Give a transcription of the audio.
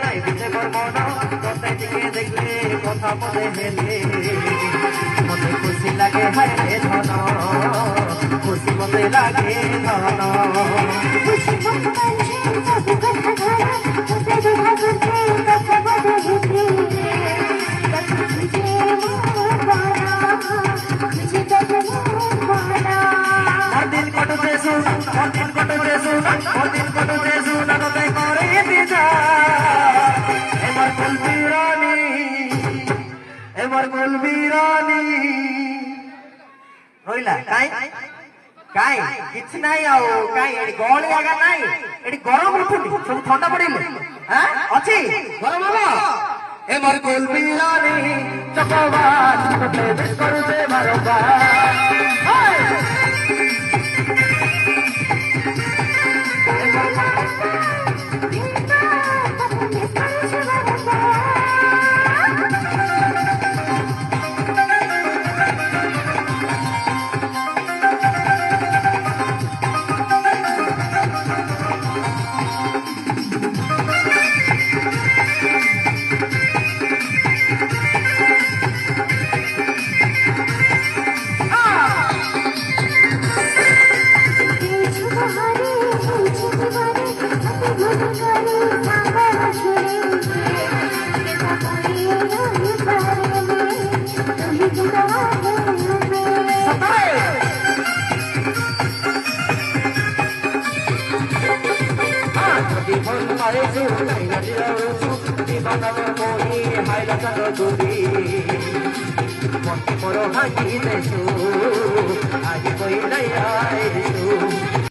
নাই বিতে বর্মন তোতে দিকে দেখলে কথা বলে হেলে মতে খুশি লাগে হায় রে ধন খুশি মতে লাগে ধন খুশি মতে লাগে সব কথা ধরা তোতে দেখা করতে কথা বলে হেলে খুশি মন বানা খুশি তোতে মন বানা দিন কটতে শুনা দিন কটতে শুনা দিন কটতে শুনা তোতে করে বিজা এবার কুলবি রানী এবার কুলবি রানী হইলা কাই কাই কিছু নাই আও কাই এডি গলি আগা নাই এডি গরম উঠুনি সব ঠান্ডা পড়িলে হ্যাঁ আছে গরম হলো এবার কুলবি রানী চকবাস তোতে বেশ করতে বারবার মনে পড়ো হাসি দেশু আজ কই নাই আইসু